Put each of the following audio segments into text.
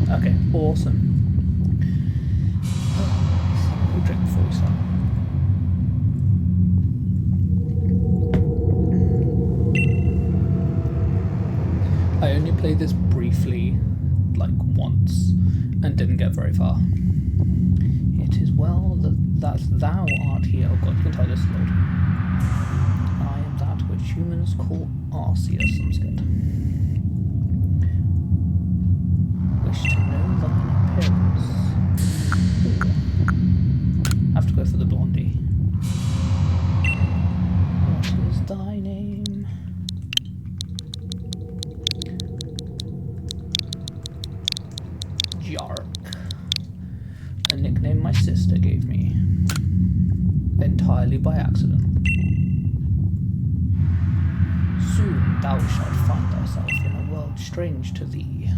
Okay, awesome. We'll drink before we start. I only played this briefly, like once, and didn't get very far. It is well that thou art here. Oh god, you can tell this load. I am that which humans call Arceus. I'm scared. Wish to know thine appearance. Ooh. Have to go for the blondie. What is thy name? Jark. A nickname my sister gave me. Entirely by accident. Soon thou shalt find thyself in a world strange to thee.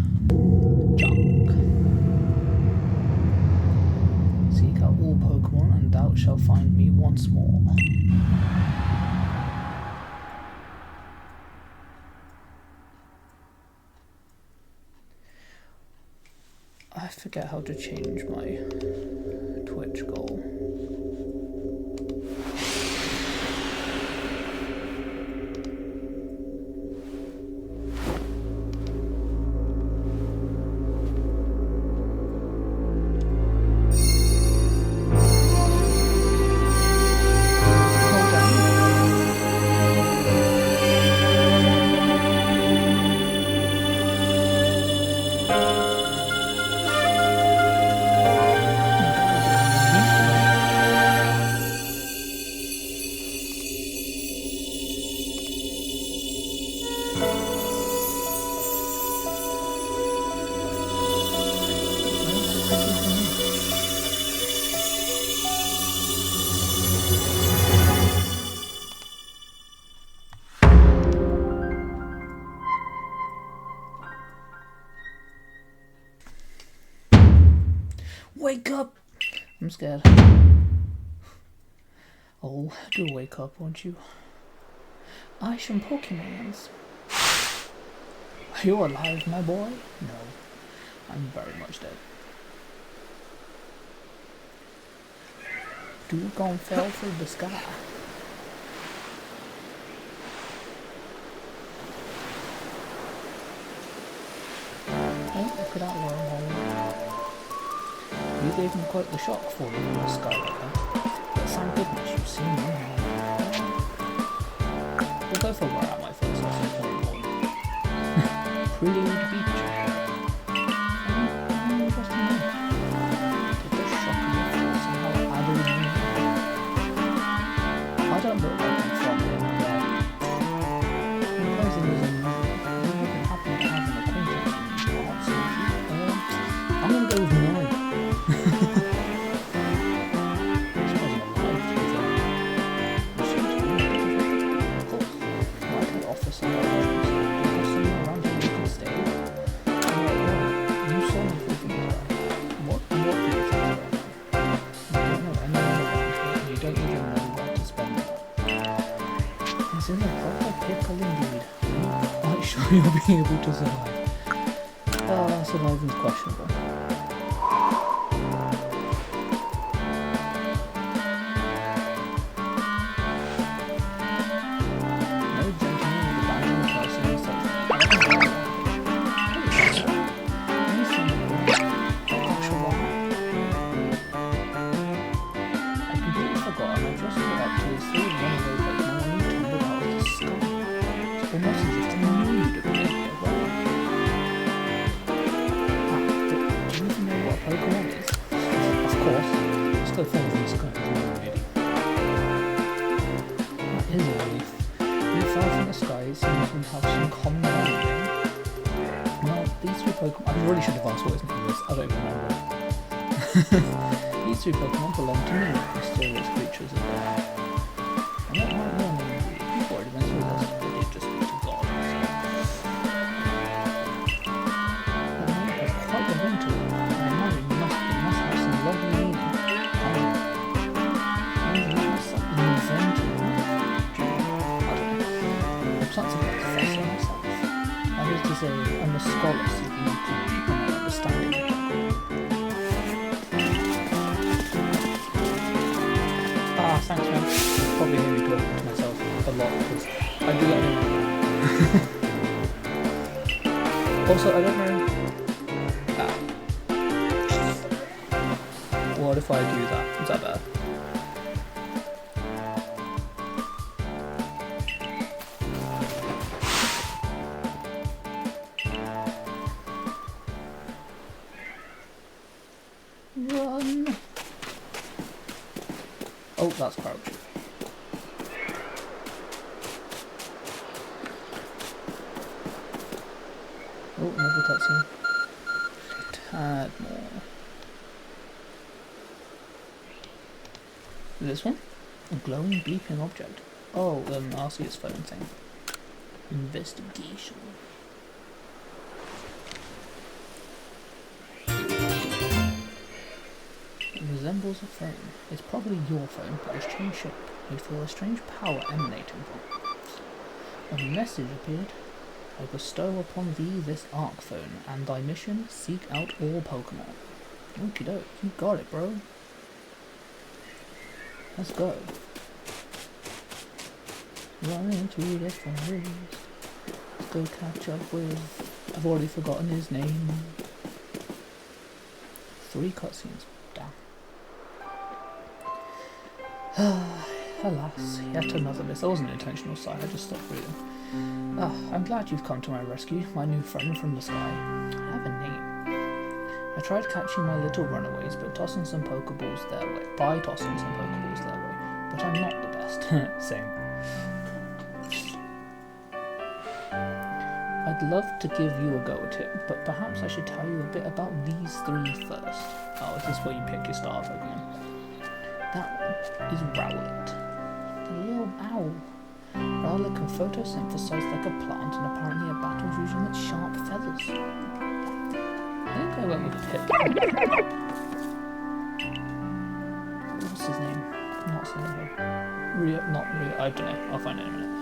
Jark. Seek out all Pokemon and thou shalt find me once more. I forget how to change my Twitch goal. Wake up! I'm scared. Oh, do wake up, won't you? I shall Pokemons. Are you alive, my boy? No, I'm very much dead. Dugong fell through the sky. Oh, look at that wormhole. You gave him quite the shock falling from the sky like that. But thank goodness you've seen me now. We'll go for where am I first, that's more important. Prelude Beach. Interesting name. Did the shock of your fall somehow add in me? I don't look like I'm from here, my dad. The person is a man. You can happen to have an acquaintance in parts of you. I'm gonna go with no. You'll be able to survive. Surviving is questionable. No gentleman with a banging person is such I completely forgot and I just got up to his three runaway Pokemon and he tumbled out of the sky. It's almost as if they knew to be there. Do you even know what a Pokemon is? Of course. It's still falling from the sky, really. That is a relief. When it fell from the sky, it seems we have some common ground. Well, these three Pokemon... I really should have asked what his name is. I don't even remember. These three Pokemon belong to me, mysterious creatures of the air. And what might your name be? You've already been through this, but they just speak to God. That name has quite a ring to it. I imagine it must have some lovely meaning. Maybe it was something invented. I don't know. I'm something like a professor myself. That is to say, I'm a scholar seeking to deepen my understanding. thanks man. You probably hear me talking to myself a lot because I do that anyway. Also, I don't know. What if I do that? Is that bad? Run! Oh, that's crouch. Oh, another cutscene. A tad more. This one? A glowing beeping object. Oh, Arceus phone thing. Investigation. It resembles a phone. It's probably your phone, but it's changed shape. You'd feel a strange power emanating from it. A message appeared. I bestow upon thee this Arc phone, and thy mission, seek out all Pokemon. Okie doke, you got it, bro. Let's go. Running through the forest. Let's go catch up with... I've already forgotten his name. 3 cutscenes. Damn. Alas, yet another miss. That wasn't an intentional sigh, I just stopped reading. I'm glad you've come to my rescue, my new friend from the sky. I have a name. I tried catching my little runaways, but tossing some Pokeballs their way. But I'm not the best. Same. I'd love to give you a go at it, but perhaps I should tell you a bit about these 3 first. Oh, is this where you pick your star Pokemon? That one is Rowlet. The little owl. Rowlet can photosynthesize like a plant, and apparently a battles using its sharp feathers. I think I went with Pip. What's his name? Not Cinderella. Not Rio. I don't know. I'll find it in a minute.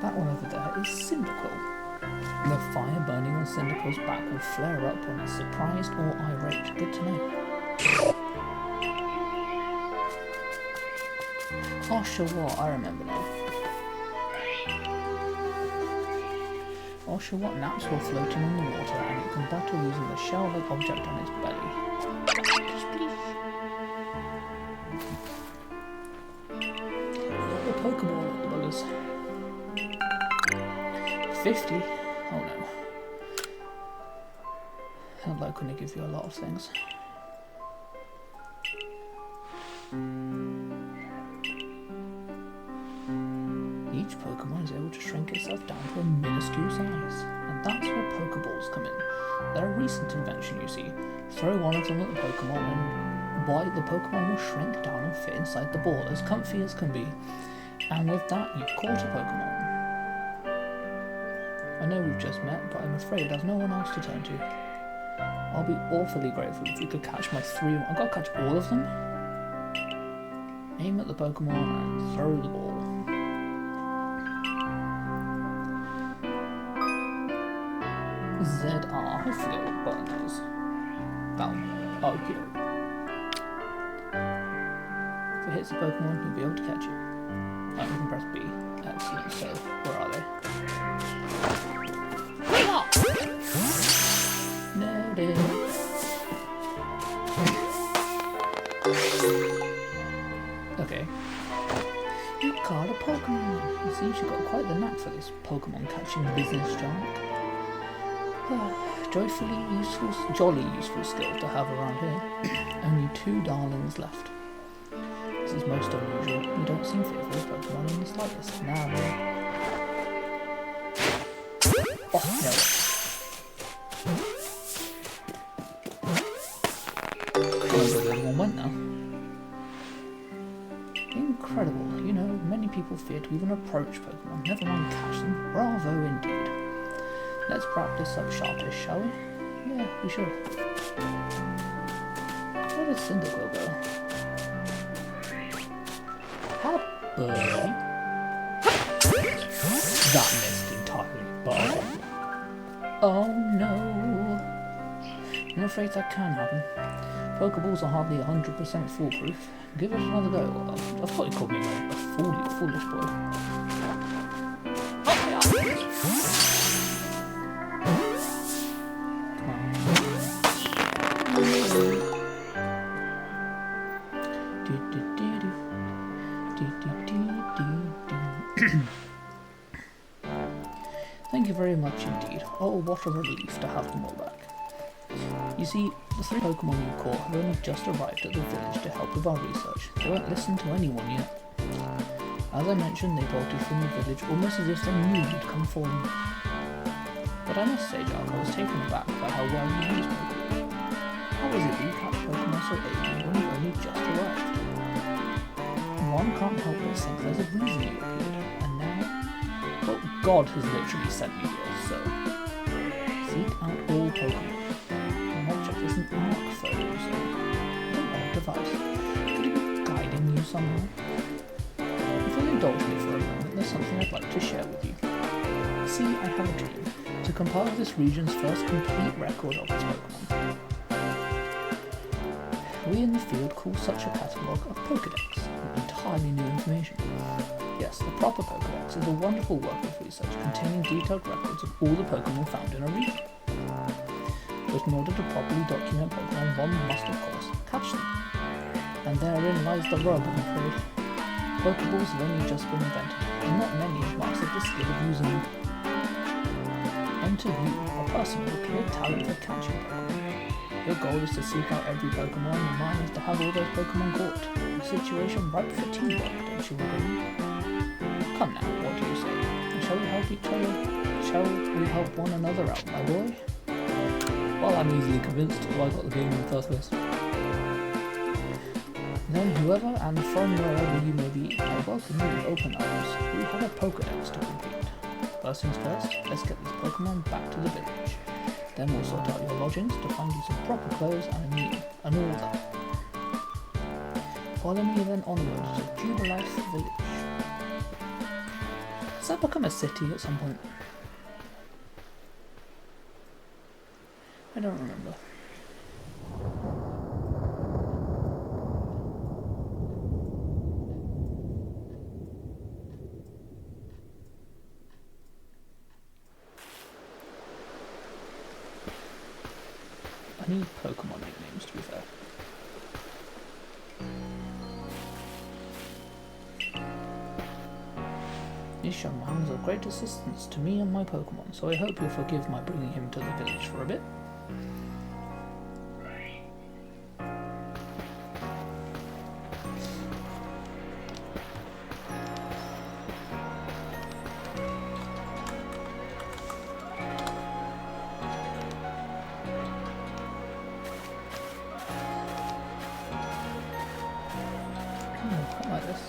That one over there is Cyndaquil. The fire burning on Cyndaquil's back will flare up when it's surprised or irate. Good to know. Oshawott, I remember now. Oshawott naps while floating on the water, and it can battle using the shell-like object on its belly. The Pokeball dwellers. 50? Oh no. Hello, can they give you a lot of things? Each Pokemon is able to shrink itself down to a minuscule size, and that's where Pokeballs come in. They're a recent invention, you see. Throw one of them at the Pokemon, and why, the Pokemon will shrink down and fit inside the ball, as comfy as can be. And with that, you've caught a Pokemon. I know we've just met, but I'm afraid there's no one else to turn to. I'll be awfully grateful if you could catch my 3... I've got to catch all of them? Aim at the Pokemon and throw the ball. ZR, I forget what button is. That one. Oh, here. If it hits the Pokemon, you'll be able to catch it. Oh, you can press B. Excellent, so where are they? Nailed it. Okay. You caught a Pokemon. It seems you've got quite the knack for this Pokemon catching business, Jack. Jolly useful skill to have around here. Only 2 darlings left. This is most unusual. You don't seem fearful of Pokemon in the slightest. Now, oh, no. Everyone went now. Incredible. You know, many people fear to even approach Pokemon, never mind catch them. Bravo indeed. Let's wrap this up sharpish, shall we? Yeah, we should. Where did Cyndaquil go? How birdie? That missed entirely, but... Oh no! In a afraid that can happen. Pokeballs are hardly 100% foolproof. Give it another go. I thought you called me a foolish boy. Thank you very much indeed. Oh, what a relief to have them all back. You see, the 3 Pokemon you caught have only just arrived at the village to help with our research. They won't listen to anyone yet. As I mentioned, they bolted from the village almost as if they knew you'd come for them. But I must say, Jack, I was taken aback by how well you used Pokemon. How is it that you catch Pokemon so early when you've only just arrived? One can't help but think there's a reason you appeared, and now... Well, God has literally sent me here, so... Seek out all Pokemon. The object is an arc photo, so... an odd device. Could it be guiding you somehow? If you'll indulge me for a moment, there's something I'd like to share with you. See, I have a dream. To compile this region's first complete record of its Pokemon. We in the field call such a catalogue a Pokedex, entirely new information. Yes, the proper Pokedex is a wonderful work of research containing detailed records of all the Pokemon found in a region. But in order to properly document Pokemon, one must of course catch them. And therein lies the rub, I'm afraid. Pokeballs have only just been invented, and not many have mastered the skill of using them. Enter you, a person with a clear talent for catching Pokemon. Your goal is to seek out every Pokemon, and mine is to have all those Pokemon caught. A situation ripe for teamwork, don't you agree? Come now, what do you say? Shall we help each other? Shall we help one another out, my boy? Well, I'm easily convinced why I got the game in the first place. Then whoever and from wherever you may be, I welcome you with open arms. We have a Pokedex to complete. First things first, let's get these Pokemon back to the village. Then we'll sort out your lodgings to find you some proper clothes and a meal, and all that. Follow me then onward to Jubilife Village. Does that become a city at some point? I don't remember. I need Pokemon nicknames, to be fair. This young man was of great assistance to me and my Pokemon, so I hope you'll forgive my bringing him to the village for a bit. Like this.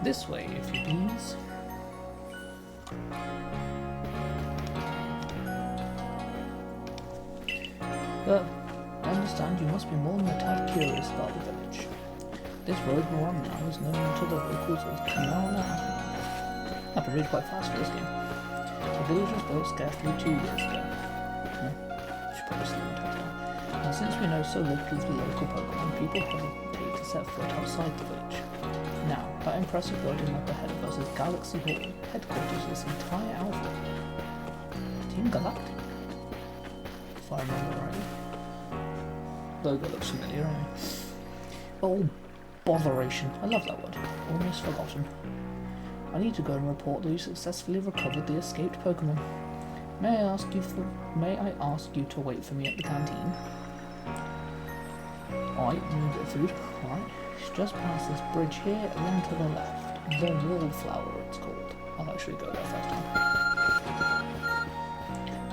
This way, if you please. But I understand you must be more than a tad curious about the village. This road we're on now is known to the locals as Canal Avenue. I've been read quite fast for this game. The village was built scarcely 2 years ago. Should probably slow the text down. And since we know so little of the local Pokemon, people hesitate to set foot outside the village. Now, that impressive building up ahead of us is Galaxy Hall, headquarters of this entire outfit. Team Galactic, if I remember rightly. Logo looks familiar, anyway. Oh, botheration. I love that word. Almost forgotten. I need to go and report that you successfully recovered the escaped Pokemon. May I ask you to wait for me at the canteen? Alright, a bit of food. Alright. It's just past this bridge here and then to the left. The Wallflower it's called. I'll actually go there first time.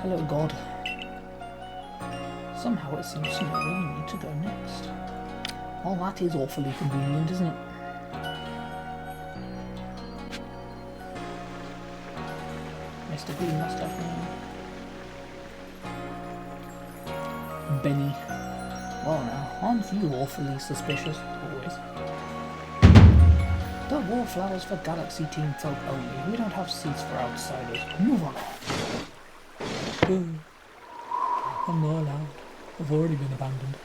Hello, God. Somehow it seems to know where you need to go next. Well, that is awfully convenient, isn't it? Mr. Green Mustache Man. Benny. Well now, aren't you awfully suspicious? Always. The wallflowers for Galaxy Team folk only. We don't have seats for outsiders. Move on. I'm not allowed. I've already been abandoned.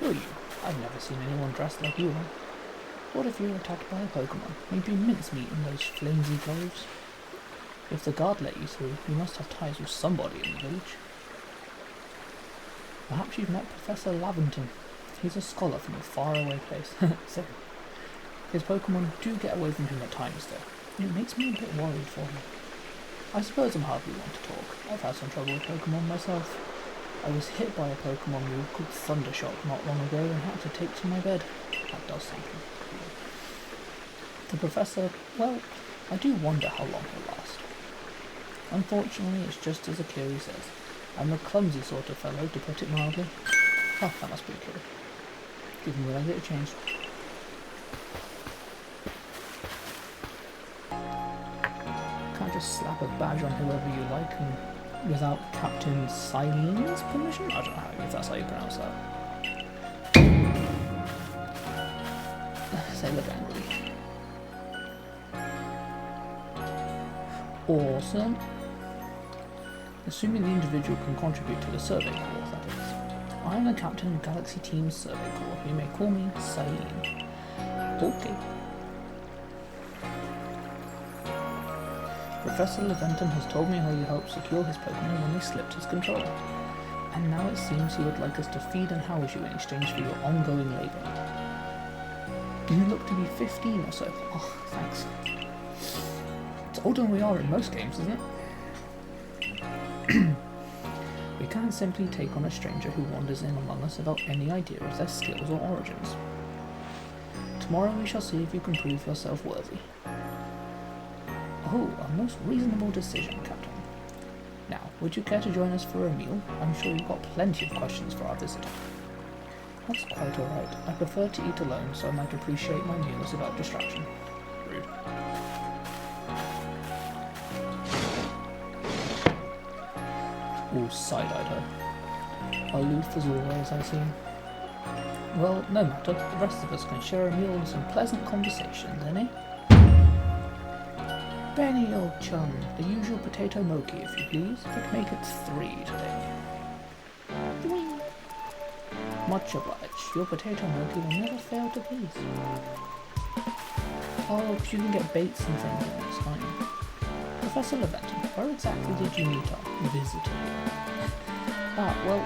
Who are you? I've never seen anyone dressed like you. What if you were attacked by a Pokemon? Maybe mincemeat in those flimsy clothes? If the guard let you through, you must have ties with somebody in the village. Perhaps you've met Professor Laventon. He's a scholar from a faraway place. So, his Pokemon do get away from him at times though. It makes me a bit worried for him. I suppose I'm hardly one to talk. I've had some trouble with Pokemon myself. I was hit by a Pokemon move called Thundershock not long ago and had to take to my bed. That does something. The Professor, well, I do wonder how long he'll last. Unfortunately, it's just as Akiri says. I'm a clumsy sort of fellow, to put it mildly. Oh, that must be Akiri. Didn't realise it had changed. Can't just slap a badge on whoever you like and without Captain Silene's permission? I don't know if that's how you pronounce that. Sailor angrily. Awesome. Assuming the individual can contribute to the survey corps, that is. I am the captain of Galaxy Team's survey corps. You may call me Silene. Okay. Professor Laventon has told me how you helped secure his Pokemon when they slipped his control. And now it seems he would like us to feed and house you in exchange for your ongoing labour. You look to be 15 or so. Oh, thanks. It's older than we are in most games, isn't it? We can't simply take on a stranger who wanders in among us without any idea of their skills or origins. Tomorrow we shall see if you can prove yourself worthy. Oh, a most reasonable decision, Captain. Now, would you care to join us for a meal? I'm sure you've got plenty of questions for our visitor. That's quite alright. I prefer to eat alone, so I might appreciate my meals without distraction. Rude. All side-eyed her. Aloof as always, I see. Well, no matter. The rest of us can share a meal and some pleasant conversations, eh? Benny, old chum, the usual potato mochi, if you please. But make it 3 today. 3. Much obliged. Your potato mochi will never fail to please. Oh, because you can get baits and things in this, can't you? Professor Laventon, where exactly did you meet our visitor? Well,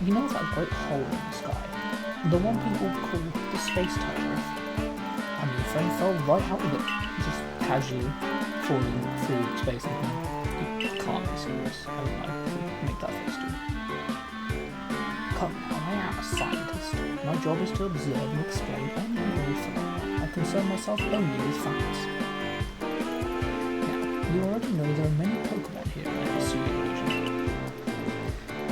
you know that great hole in the sky? The one people call the space-time rift? And your friend fell right out of it, just casually falling through space and you can't be serious. I don't know, make that face too. Come now, I am a scientist. My job is to observe and explain unknown phenomena. I concern myself only with facts. You already know there are many Pokemon here in the Arceus region.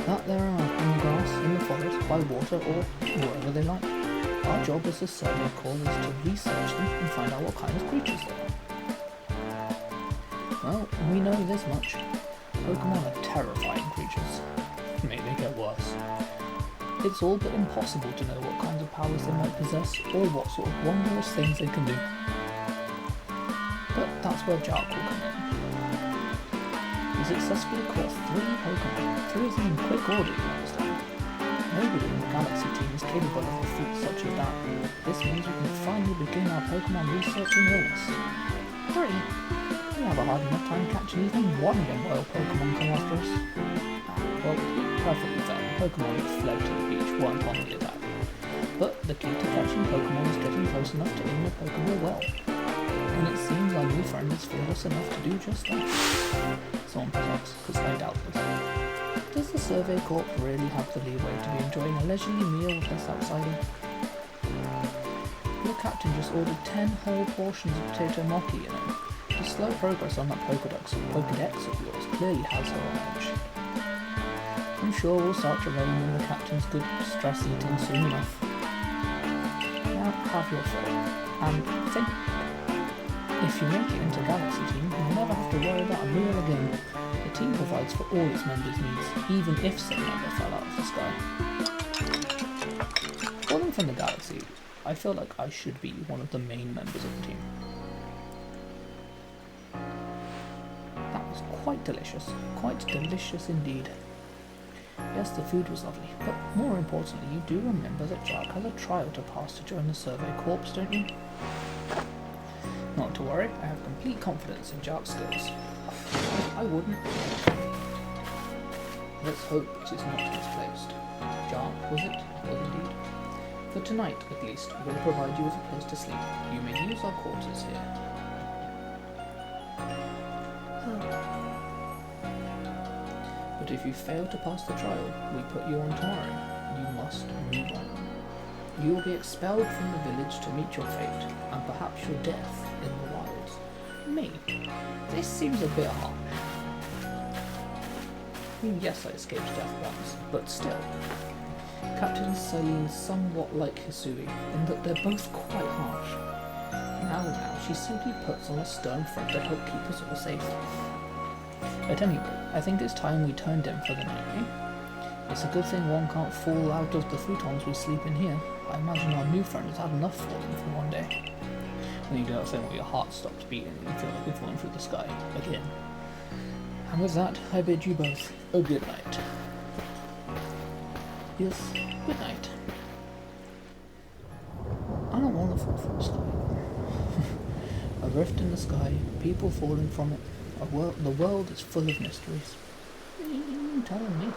That there are in the grass, in the forest, by water, or wherever they like. Our job as a survey corps is to research them and find out what kind of creatures they are. Well, we know this much. Pokemon are terrifying creatures. May they get worse. It's all but impossible to know what kinds of powers they might possess, or what sort of wondrous things they can do. But that's where Jark will come in. He successfully caught 3 Pokemon, 3 of them in quick order, you understand. Nobody in the Galaxy Team is capable of a feat such as that. This means we can finally begin our Pokemon research in earnest. 3? We have a hard enough time catching even one young wild Pokemon come after us. Well, perfectly fair, the Pokemon that fled to the beach weren't on the attack. But the key to catching Pokemon is getting close enough to aim your Pokemon well. And it seems our new friend is fearless enough to do just that. Someone protects, because I doubt this. Does the Survey Corps really have the leeway to be enjoying a leisurely meal with this outsider? Your captain just ordered 10 whole portions of potato mochi, you know. The slow progress on that Pokedex of yours clearly has her on edge. I'm sure we'll start to rein in the captain's good stress eating soon enough. Now, have your fill. And think. If you make it into Galaxy Team, you'll never have to worry about a meal again. The team provides for all its members' needs, even if said member fell out of the sky. Falling from the galaxy, I feel like I should be one of the main members of the team. That was quite delicious indeed. Yes, the food was lovely, but more importantly, you do remember that Jark has a trial to pass to join the Survey Corps, don't you? Not to worry, I have complete confidence in Jark's skills. I wouldn't. Let's hope it is not misplaced. Jark, was it? Was indeed. For tonight, at least, we'll provide you with a place to sleep. You may use our quarters here. But if you fail to pass the trial we put you on tomorrow, you must move on. You will be expelled from the village to meet your fate, and perhaps your death in the wilds. Me? This seems a bit harsh. I mean, yes, I escaped death once, but still. Captain Celine's somewhat like Hisui, in that they're both quite harsh. Now, she simply puts on a stern front to help keep us all safe. At any rate, I think it's time we turned in for the night, eh? It's a good thing one can't fall out of the futons we sleep in here. I imagine our new friend has had enough falling for one day. When you do that thing where your heart stops beating and you feel like you're falling through the sky again. And with that, I bid you both a good night. Yes, good night. I don't want to fall from the sky. A rift in the sky, people falling from it. The world is full of mysteries. You're telling me.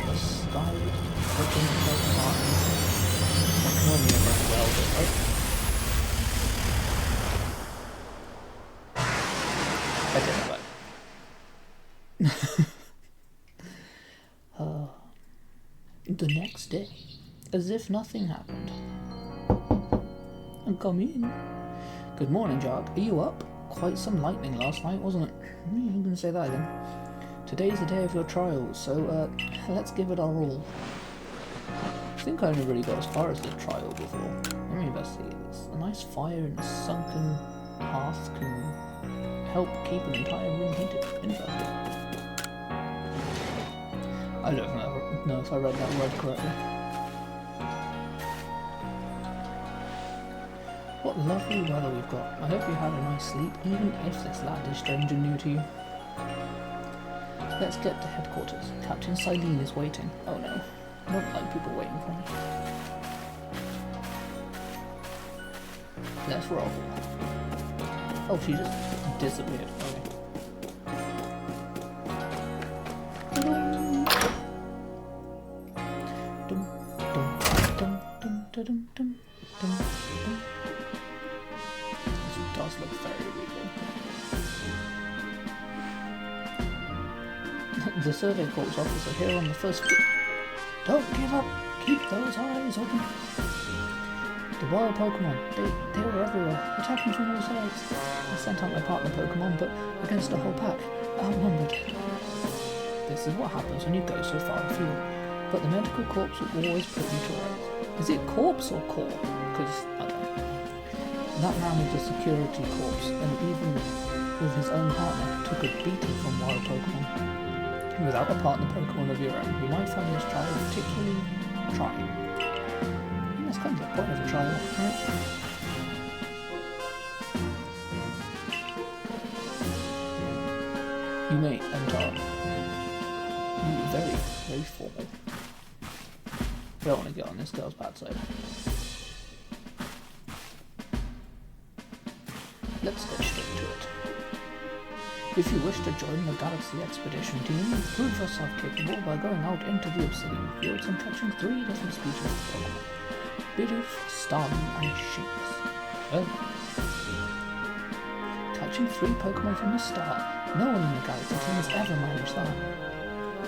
The sky looking like Mars. I can only remember well, right? I did know that. The next day, as if nothing happened. Come in. Good morning, Jark. Are you up? Quite some lightning last night, wasn't it? I'm going to say that again. Today's the day of your trial, so let's give it our all. I think I only really got as far as the trial before. Let me investigate this. A nice fire in a sunken hearth can help keep an entire room heated. Interesting. I don't know if I read that word correctly. What lovely weather we've got. I hope you had a nice sleep, even if this land is strange and new to you. Let's get to headquarters. Captain Celine is waiting. Oh no, I don't like people waiting for me. Let's roll. Oh, she just disappeared. Okay. Does look very regal. The Survey Corps officer here on the first floor. Don't give up. Keep those eyes open. The wild Pokemon, they were everywhere, attacking from all sides. I sent out my partner Pokemon, but against a whole pack, outnumbered. This is what happens when you go so far afield. But the medical corps will always put you to rights. Is it corpse or core? Because I don't know. That man was a security corps, and even with his own partner, took a beating from wild Pokemon. Without a partner Pokemon of your own, you might find this trial particularly trying. That's kind of the point of a trial, right? You may enter. Very, very formal. I don't want to get on this girl's bad side. Let's get straight to it. If you wish to join the Galaxy Expedition team, prove yourself capable by going out into the Obsidian Fields and catching 3 different species of Pokemon. Bidoof, Starmie, and Shinx. Oh. Catching 3 Pokemon from the start. No one in the Galaxy team has ever managed that.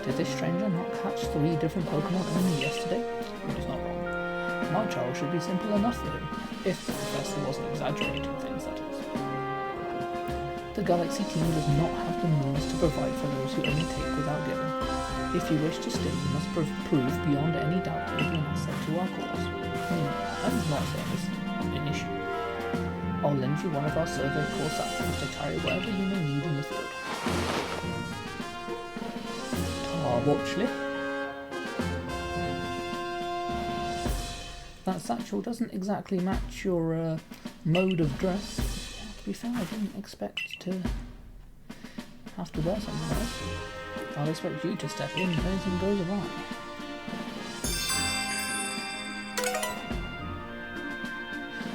Did this stranger not catch 3 different Pokemon only yesterday? It is not wrong. My trial should be simple enough for him, if the professor wasn't exaggerating things, that is. The Galaxy team does not have the means to provide for those who only take without giving. If you wish to stay, you must prove beyond any doubt that you'll be an asset to our cause. Time's not an issue. I'll lend you one of our survey corps satchels to carry whatever you may need in the field. Watchley. That satchel doesn't exactly match your mode of dress. Yeah, to be fair, I didn't expect to have to wear something else. I'll expect you to step in if anything goes awry.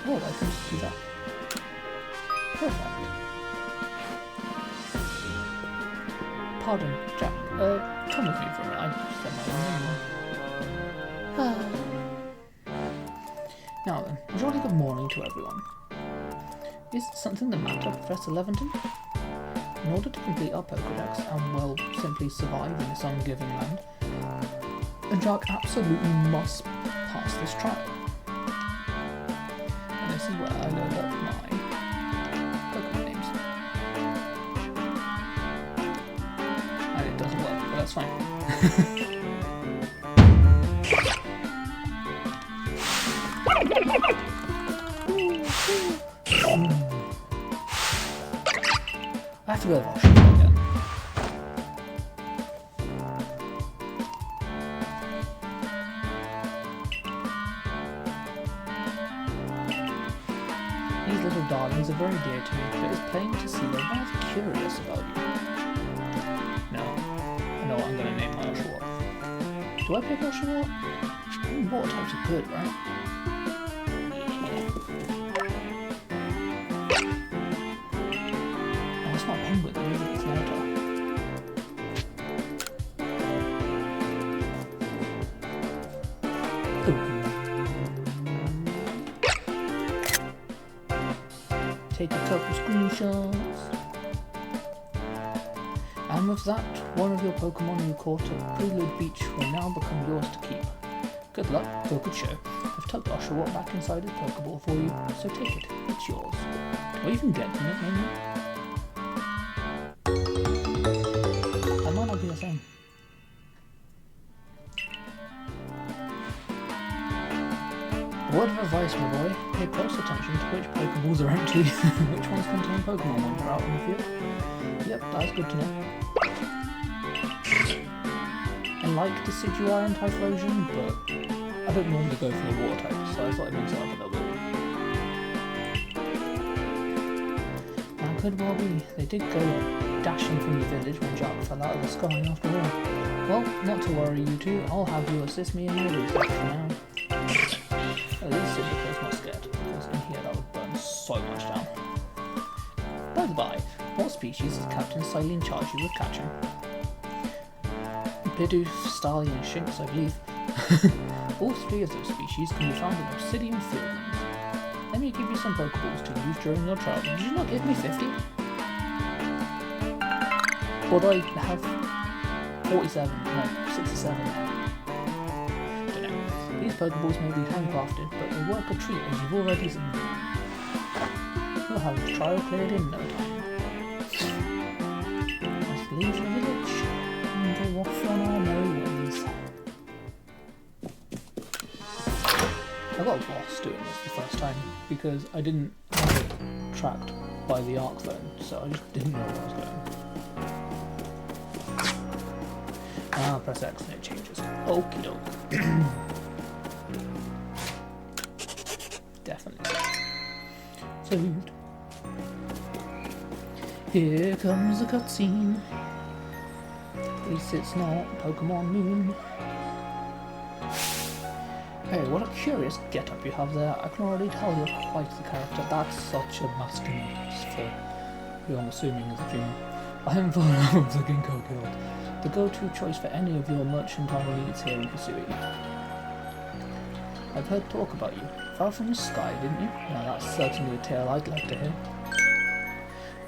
Oh, I can just do that. Perfect. Pardon, Jack. Come with me for a minute. I said my own name. Now then, jolly good morning to everyone. Is something the matter, Professor Leventon? In order to complete our Pokédex and, well, simply survive in this ungiven land, Jack absolutely must pass this trial. And this is where I load up my Pokemon names. And it doesn't work, but that's fine. I have to go to Washington again. These little darlings are very dear to me, but it's plain to see they're rather curious about you. No, I know what I'm going to name my Oshawott. Do I pick Oshawott? Water types are good, right? Penguin, really, it's water. Take a couple screenshots. And with that, one of your Pokemon you caught at Prelude Beach will now become yours to keep. Good luck, or good show. I've tucked Oshawott back inside his Pokeball for you, so take it, it's yours. Do I even get to nickname you? That might not be a thing. A word of advice, my boy. Pay close attention to which Pokeballs are empty, which ones contain Pokemon when you're out in the field. Yep, that's good to know. I like Decidueye and Typhlosion, but I don't normally go for the water type, so I thought I'd mix it up a little bit. Now, could well be. They did go dashing from the village when Jack fell out of the sky after all. Well, not to worry you two, I'll have you assist me in my research for now. At least Cyndaquil's not scared, because in here that would burn so much down. By the by, what species is Captain Silene charged you with catching? Bidoof, Starly and Shinx, I believe. All three of those species can be found in obsidian fieldlands. Let me give you some Pokeballs to use during your trial. Did you not give me 50? Or do I have 47? No, 67 now. Don't know. These Pokeballs may be handcrafted, but they work a treat as you've already seen. We'll have the trial cleared in no time. Let's leave the village and go off on our merry ways. I got lost doing this the first time because I didn't have it tracked by the arc phone, so I just didn't know where I was going. Press X and it changes. Okie doke. Definitely. Food. Here comes the cutscene. At least it's not Pokemon Moon. Hey, what a curious get-up you have there. I can already tell you're quite the character. That's such a masterpiece for who I'm assuming is a female. I am Volano's a Ginkgo Guild, the go-to choice for any of your mercantile needs here in Pursuit. I've heard talk about you. Fell from the sky, didn't you? Now that's certainly a tale I'd like to hear.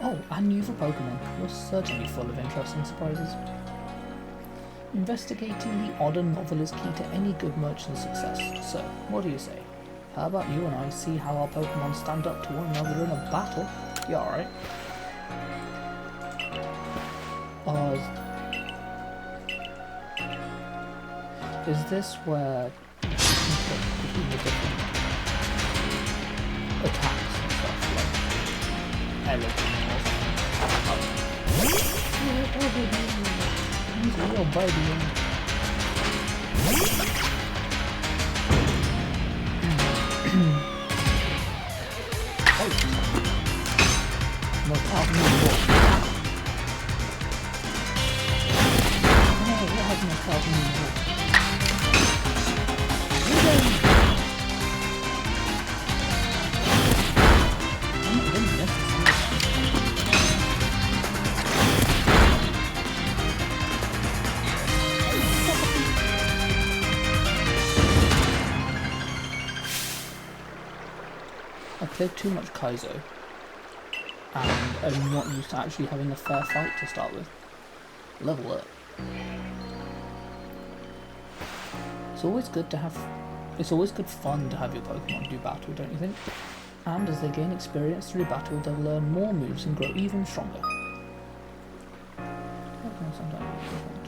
Oh, and you've a Pokemon. You're certainly full of interesting surprises. Investigating the odd and novel is key to any good merchant success, so what do you say? How about you and I see how our Pokemon stand up to one another in a battle? You alright? Is this where between the different attacks and stuff, like elevating or something. He's a real baby. I played too much Kaizo, and I'm not used to actually having a fair fight to start with. Level up. It's always good fun to have your Pokemon do battle, don't you think? And as they gain experience through battle, they'll learn more moves and grow even stronger.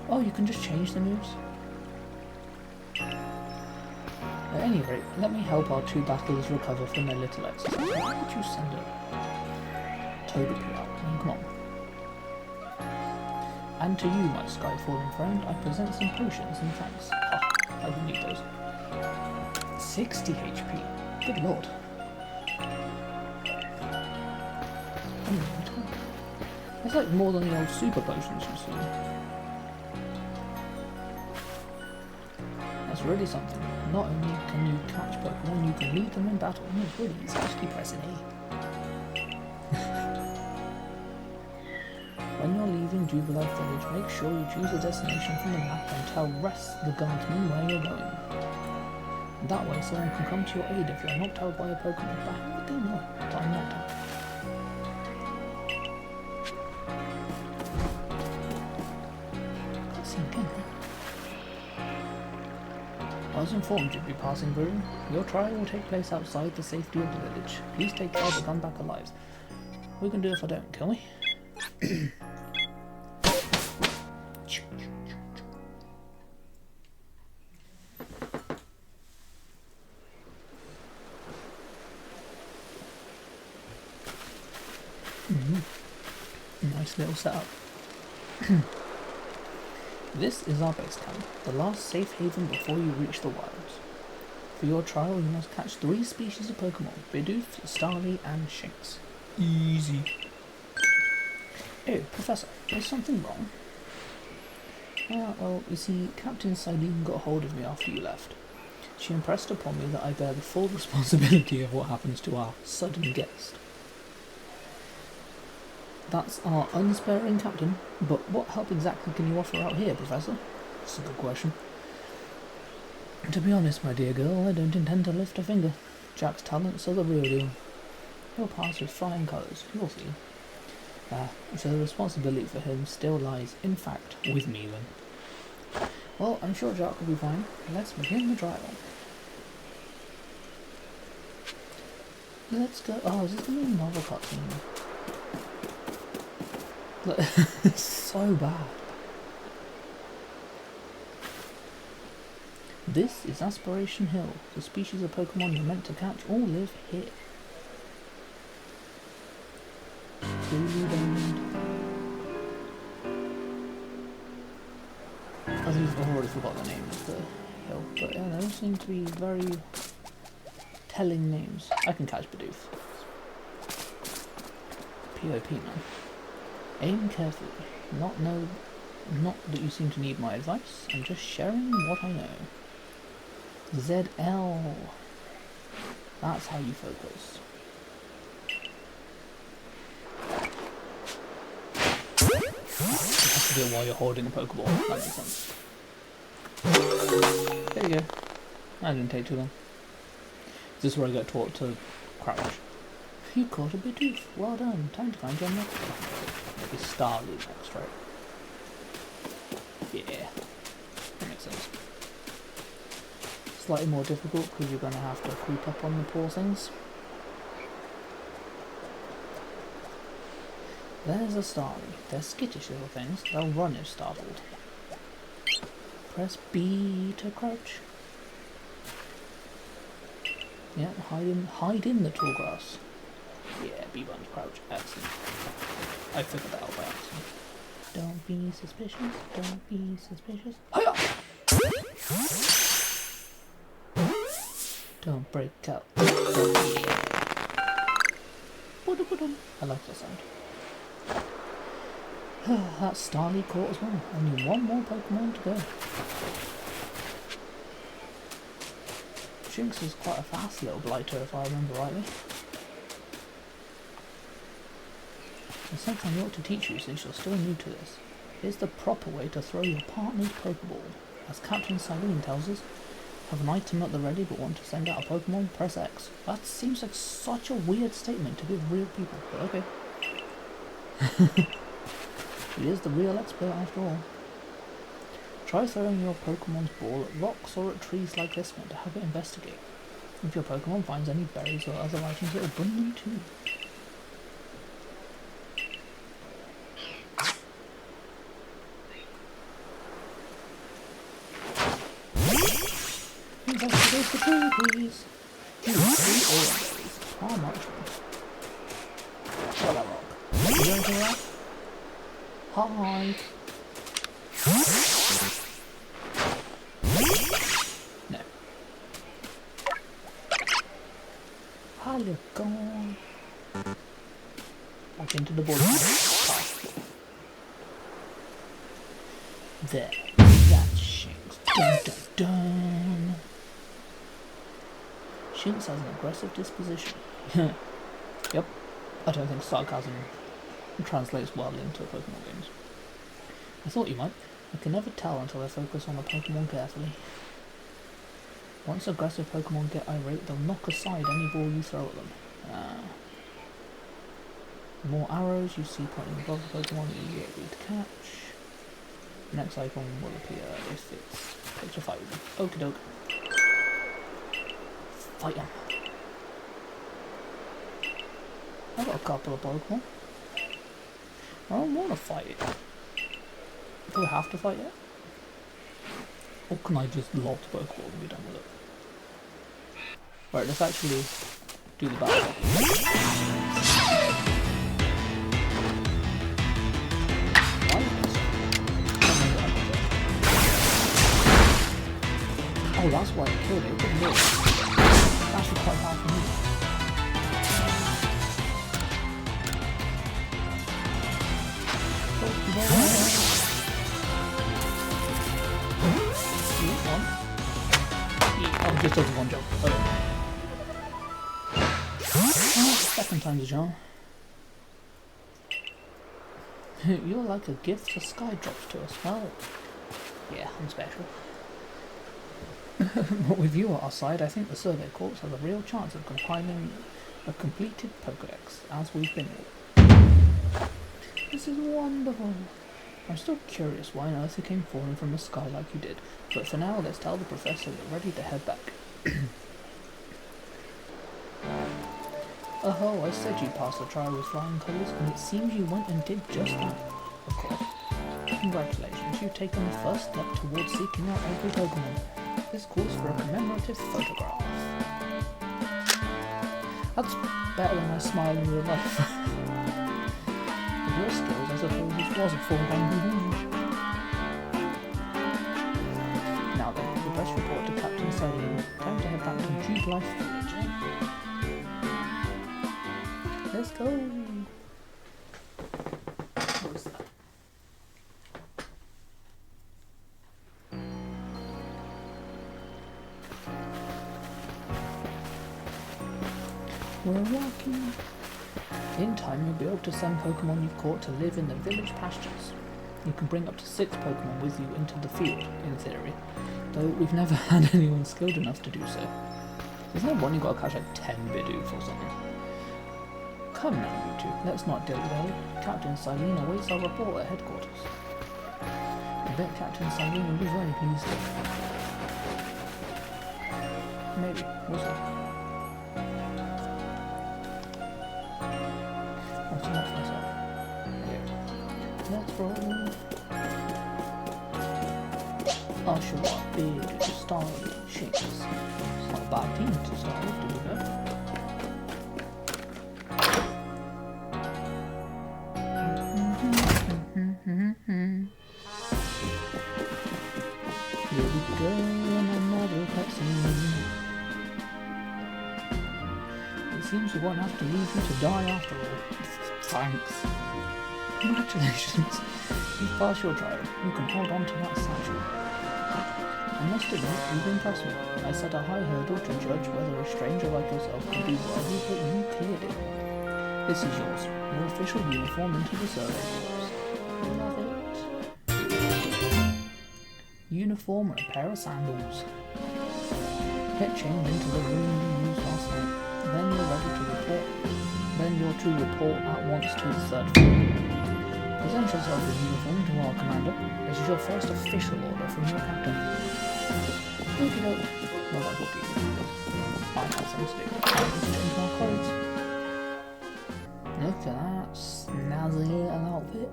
Oh, you can just change the moves? At any rate, let me help our two battlers recover from their little exercise. Why would you send a Togepi out? I mean, come on. And to you, my sky-falling friend, I present some potions and thanks. Ha, I will need those. 60 HP. Good lord. That's like more than the old super potions you've seen. That's really something. Not only can you catch Pokemon, you can lead them in battle. And it's really easy. Just keep pressing A. When you're leaving Jubilee Village, make sure you choose a destination from the map and tell the guardsman where you're going. That way someone can come to your aid if you're knocked out by a Pokemon. But how would they know that I'm knocked out? Can't see again. I was informed you'd be passing through. Your trial will take place outside the safety of the village. Please take care to come back alive. What are you going to do if I don't? Kill me? Nice little setup. This is our base camp, the last safe haven before you reach the wilds. For your trial, you must catch 3 species of Pokemon: Bidoof, Starly, and Shinx. Easy. Oh, Professor, is something wrong? Well, you see, Captain Silene got hold of me after you left. She impressed upon me that I bear the full responsibility of what happens to our sudden guest. That's our unsparing captain, but what help exactly can you offer out here, Professor? That's a good question. To be honest, my dear girl, I don't intend to lift a finger. Jack's talents are the real deal. He'll pass with flying colours, you'll see. So the responsibility for him still lies, in fact, with me then. Well, I'm sure Jack will be fine. Let's begin the trial. Let's go. Oh, is this going to be another cutscene? It's so bad. This is Aspiration Hill. The species of Pokemon you're meant to catch all live here. I've already forgot the name of the hill, but yeah, those seem to be very telling names. I can catch Bidoof. POP, man. Aim carefully. Not that you seem to need my advice. I'm just sharing what I know. ZL. That's how you focus. You have to do it while you're holding a Pokeball. That makes sense. There you go. That didn't take too long. This is where I get taught to crouch. You caught a Bidoof. Well done. Time to find your next one. Maybe Starly next, right? Yeah. That makes sense. Slightly more difficult because you're going to have to creep up on the poor things. There's a Starly. They're skittish little things. They'll run if startled. Press B to crouch. Yeah, hide in the tall grass. Yeah, B-Buns crouch. Excellent. I figured that out by accident. Don't be suspicious. Don't be suspicious. Hiya! Don't break out. Yeah. I like that sound. That's Starly caught as well. Only one more Pokemon to go. Shinx is quite a fast little blighter if I remember rightly. There's something I ought to teach you since you're still new to this. Here's the proper way to throw your partner's Pokeball. As Captain Saline tells us, have an item at the ready but want to send out a Pokemon, press X. That seems like such a weird statement to give real people, but okay. He is the real expert after all. Try throwing your Pokemon's ball at rocks or at trees like this one to have it investigate. If your Pokemon finds any berries or other items, it will bring them to you. Investigate the tree, please. Three berries. How much? What a rock. You going to that? Hi. No. Hello, gone. Back into the board. There. That's Shinx. Dun dun dun. Shinx has an aggressive disposition. Yep. I don't think sarcasm translates well into Pokemon games. I thought you might. I can never tell until I focus on the Pokemon carefully. Once aggressive Pokemon get irate, they'll knock aside any ball you throw at them. The more arrows you see pointing above the Pokemon, the easier it will be to catch. The next icon will appear if it's picked a fight with them. Okie doke. Fight him. I've got a couple of Pokemon. I don't want to fight it. Do I have to fight it? Or can I just lob the Pokeball and be done with it? Right, let's actually do the battle. Oh, that's why it killed it. It didn't work. It's actually quite hard for me. Oh, just does one job. Second time's a charm. You're like a gift the sky drops to us. Well, yeah, I'm special. But with you at our side, I think the Survey Corps has a real chance of compiling a completed Pokedex, as we've been with. This is wonderful. I'm still curious why on earth you came falling from the sky like you did, but for now let's tell the professor we're ready to head back. Oh, I said you'd pass the trial with flying colours, and it seems you went and did just that. Of course. Congratulations, you've taken the first step towards seeking out every Pokemon. This calls for a commemorative photograph. That's better than my smile in real life. With your skills, I suppose this was a foregone conclusion. Now then, the best report to Captain Saline. Time to head back to Jude Life Village, eh? Let's go! What is that? We're walking. In time, you'll be able to send Pokemon you've caught to live in the village pastures. You can bring up to 6 Pokemon with you into the field, in theory, though we've never had anyone skilled enough to do so. There's no one you've got to catch like 10 Bidoof or something. Come now, you two, let's not dilly-dally. Captain Saline awaits our report at headquarters. I bet Captain Saline will be very pleased. Maybe, we'll see. That's enough for myself. Let's roll. Usher up big, starry Shinx. It's not a bad team to start with, do we know? Here we go, another cutscene. It seems we won't have to leave you to die after all. Thanks. Congratulations. You've passed your trial. You can hold on to that satchel. I must admit, you've impressed me. I set a high hurdle to judge whether a stranger like yourself could be worthy, but you cleared it. This is yours. Your official uniform into the survey corps. Love it. Uniform and a pair of sandals. Get changed into the room you used last night. Then you're ready to report. Then you're to report at once to the third floor. Present yourself in uniform to our commander. This is your first official order from your captain. Okie doke. Well, that would be good. I have some to do. I'll just change my clothes. Look at that snazzy outfit.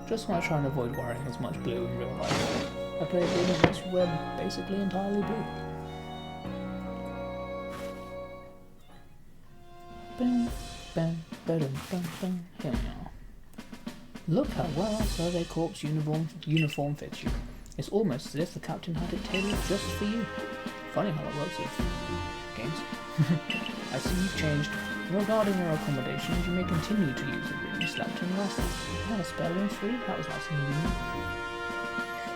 Just want to try and avoid wearing as much blue in real life. I play games which wear basically entirely blue. Bing, bang, ba-dum, bang, bang. Here we are. Look how well our Survey Corps uniform fits you. It's almost as if the captain had it tailored just for you. Funny how that works with games. I see you've changed. Regarding your accommodations, you may continue to use the room you slept in last night. You had a spare room free? That was nice and convenient.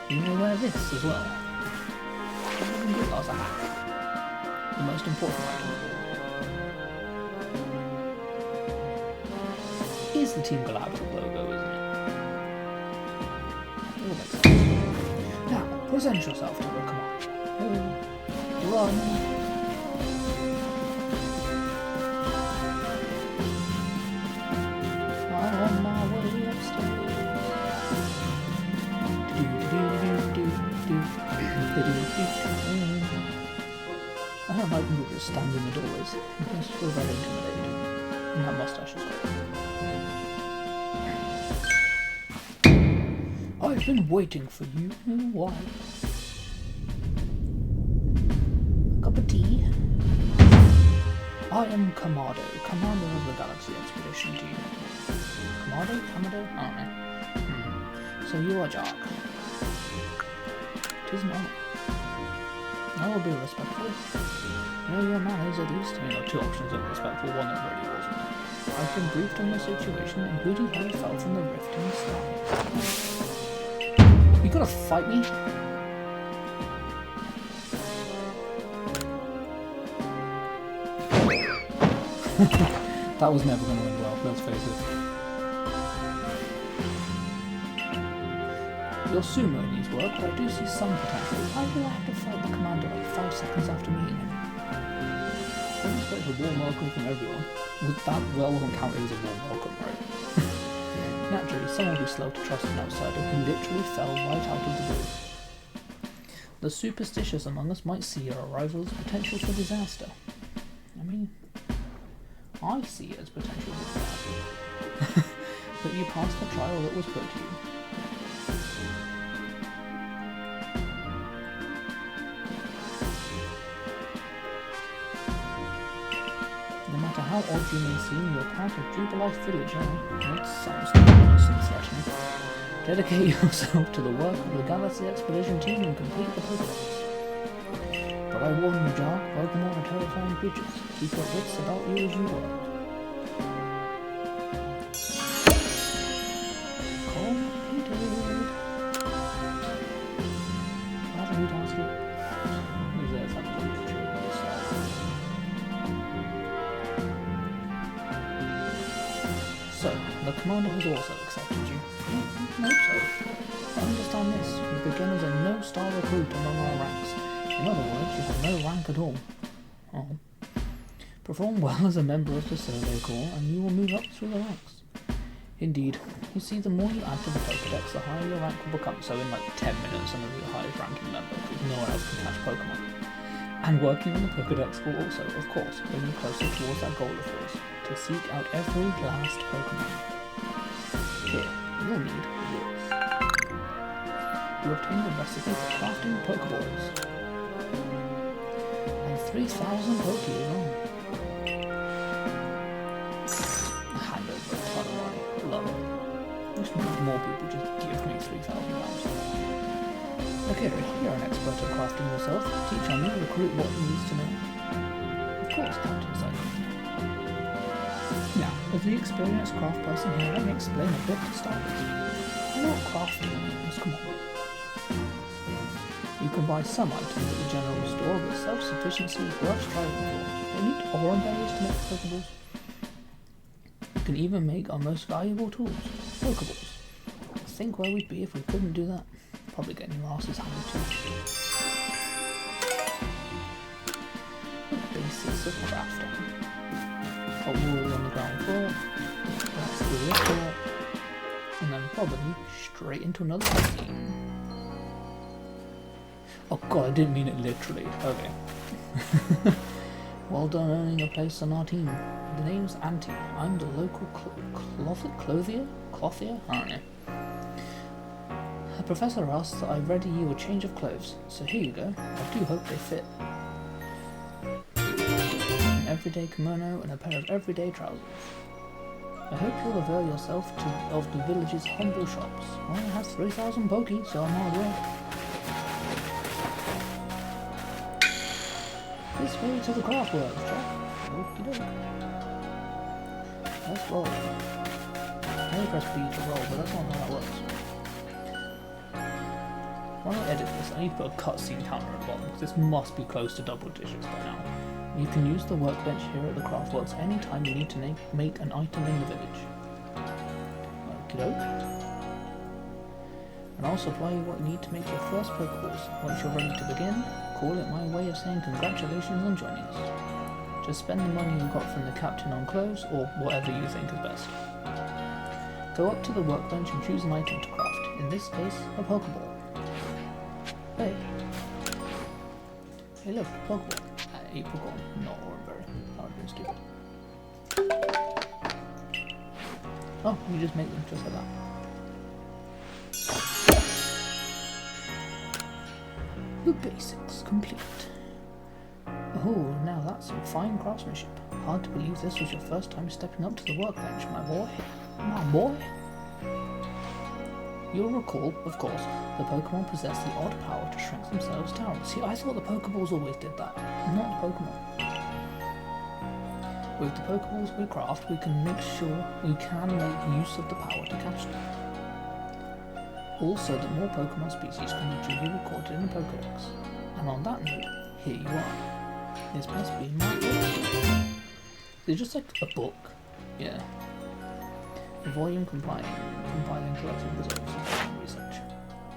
You may wear this as well. As a hat. The most important item is the Team Galactic logo, isn't it? It all makes sense. Now, present yourself to the commander. Run. On my way upstairs. I don't like when people just stand in the doorways. It makes you feel very intimidating. And that mustache is great. I've been waiting for you. Why? A cup of tea. I am Kamado, commander of the Galaxy Expedition Team. Kamado? Kamado? I don't know. So you are Jark. 'Tis an honour. I will be respectful. Know your manners at least. I mean, there are two options of respectful, one that really wasn't. I've been briefed on the situation, including how you fell from the rift in the sky. You gonna fight me? That was never going to end well, let's face it. Your sumo needs work, but I do see some potential. Why do I have to fight the commander like 5 seconds after meeting him? I expect a warm welcome from everyone. Would that well won't count as a warm welcome, right? Naturally, some will be slow to trust an outsider who literally fell right out of the blue. The superstitious among us might see your arrival as potential for disaster. I mean, I see it as potential disaster. But you passed the trial that was put to you. No matter how odd you may seem, you're part of Jubilife Village, It sounds nice and threatening. Dedicate yourself to the work of the Galaxy Expedition Team and complete the Pokedex. But I warn you, Jark, Pokemon are terrifying creatures. Keep your wits about you as you work. Completed. That's a new task. There's something to do with this side. So, the commander has also accepted you. I hope so. Understand this, you begin as a no-star recruit among our ranks. In other words, you have no rank at all. Oh. Perform well as a member of the Survey Corps, and you will move up through the ranks. Indeed, you see, the more you add to the Pokedex, the higher your rank will become. So in like 10 minutes, I'm going to be the highest ranking member, because no one else can catch Pokemon. And working on the Pokedex will also, of course, bring you closer towards that goal of yours, to seek out every last Pokemon. Here, you'll need this. You obtain the recipe for crafting Pokeballs. 3,000 Pokemon. I hand over a ton of money. Love it. Wish more people just give me £3,000. Okay, you're an expert at crafting yourself. Teach on me, recruit what he needs to know. Of course, Captain Cycle. Now, as the experienced craft person here, let me explain a bit to start with. I know what crafting means, come on. You can buy some items at the general store, but self-sufficiency is worth striving for. Don't need orange berries to make Pokeballs. You can even make our most valuable tools, Pokeballs. Think where we'd be if we couldn't do that. Probably getting your asses handed to you. Basics of crafting. Hot wool on the ground floor. That's the floor. And then probably straight into another scene. Oh god, I didn't mean it literally. Okay. Well done earning a place on our team. The name's Auntie. I'm the local clothier? I don't know. The professor asked that I ready you a change of clothes, so here you go. I do hope they fit. An everyday kimono and a pair of everyday trousers. I hope you'll avail yourself of the village's humble shops. Well, I have 3,000 Poke, so I might as well. This way to the craft works, Jack. Okie doke. Let's roll. I only press B to roll, but that's not how that works. When I edit this, I need to put a cutscene counter at the bottom, because this must be close to double digits by now. You can use the workbench here at the Craftworks anytime you need to make an item in the village. Okie doke. And I'll supply you what you need to make your first Pokeballs. Once you're ready to begin, call it my way of saying congratulations on joining us. Just spend the money you got from the captain on clothes, or whatever you think is best. Go up to the workbench and choose an item to craft, in this case, a Pokeball. Hey. Hey look, Pokeball. A Pokemon, not Oranberry. That would have been stupid. Oh, you just make them just like that. The basics complete. Oh, now that's some fine craftsmanship. Hard to believe this was your first time stepping up to the workbench, my boy. My boy? You'll recall, of course, the Pokemon possess the odd power to shrink themselves down. See, I thought the Pokeballs always did that, not the Pokemon. With the Pokeballs we craft, we can make use of the power to catch them. Also, that more Pokemon species can be duly recorded in the Pokedex. And on that note, here you are. This must be my book. They're just like a book. Yeah. A volume compiling collecting results of research.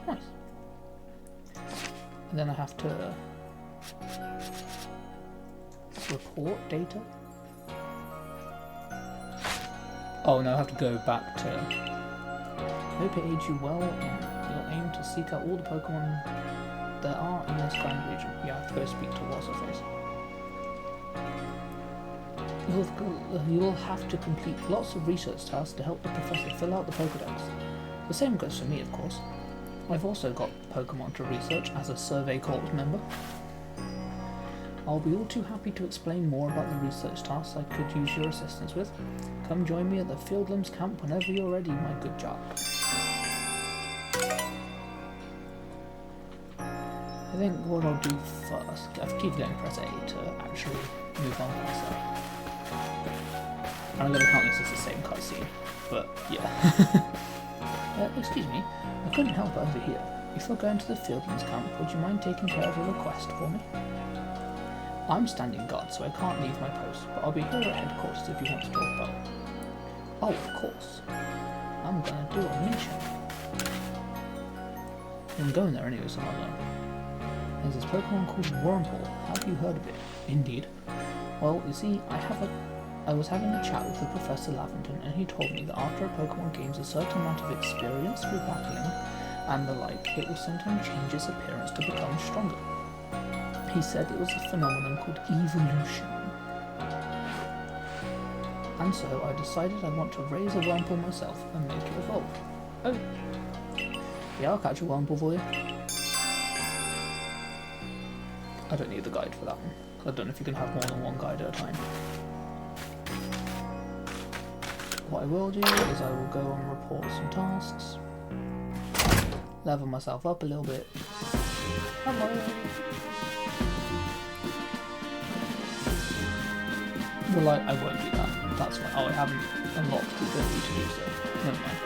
Nice. And then I have to report data. Oh no, I have to go back to. Hope it aids you well in your aim to seek out all the Pokemon there are in this grand region. You have to go speak to What's-Her-Face. You'll have to complete lots of research tasks to help the professor fill out the Pokedex. The same goes for me, of course. I've also got Pokemon to research as a Survey Corps member. I'll be all too happy to explain more about the research tasks I could use your assistance with. Come join me at the Fieldlands camp whenever you're ready, my good Jack. I think what I'll do first, I keep going to press A to actually move on past that. I'm going to count this as the same cutscene, but yeah. Excuse me, I couldn't help but overhear. Before going to the Fieldlands camp, would you mind taking care of a request for me? I'm standing guard, so I can't leave my post, but I'll be here at headquarters if you want to talk about it. Oh, of course. I'm gonna do a mission. I'm going there anyway, so I don't know. There's this Pokemon called Wurmple. Have you heard of it? Indeed. Well, you see, I was having a chat with the Professor Laventon, and he told me that after a Pokemon gains a certain amount of experience through battling and the like, it will sometimes change its appearance to become stronger. He said it was a phenomenon called evolution. And so I decided I want to raise a Wurmple myself and make it evolve. Oh. Yeah, I'll catch a Wurmple for you. I don't need the guide for that one. I don't know if you can have more than one guide at a time. What I will do is I will go and report some tasks. Level myself up a little bit. Hello. Well, I won't do that. That's fine. Oh, I haven't unlocked the ability to do so. Never mind.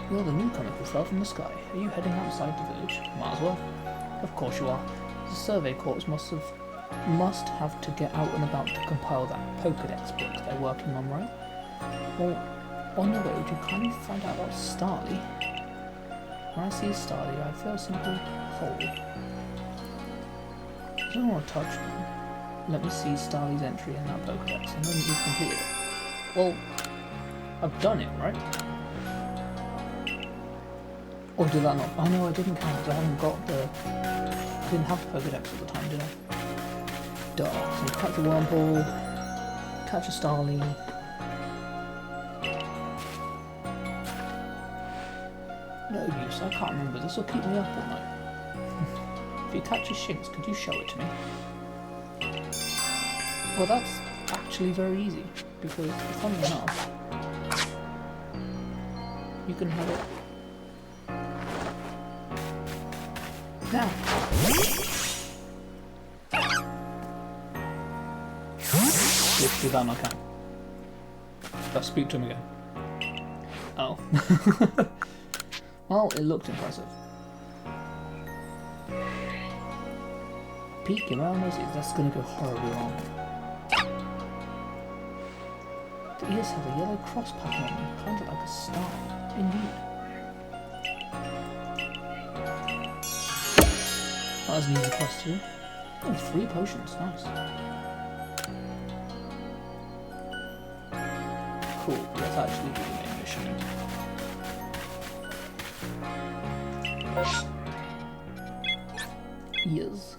You're the newcomer who fell from the sky. Are you heading outside the village? Might as well. Of course you are. The survey corps must have to get out and about to compile that Pokedex book they're working on, right? Well, on the way, would you kindly find out about Starly? When I see Starly, I feel simply whole. I don't want to touch them. Let me see Starly's entry in that Pokedex, and then you've completed it. Well, I've done it, right? Or did that not? Oh no, I didn't count because I haven't got the... I didn't have the Pokedex at the time, did I? Duh. So catch a Wurmple, catch a Starly. No use, I can't remember. This will keep me up all night. If you catch a Shinx, could you show it to me? Well, that's actually very easy, because, funny enough, you can have it now. Did that not count? Let's speak to him again. Oh. Well, it looked impressive. Peek around us, that's going to go horribly wrong. The ears have a yellow cross pattern on them, kind of like a star. Indeed. That was an easy quest too. Oh, 3 potions, nice. Cool, let's actually do the main mission. Yes.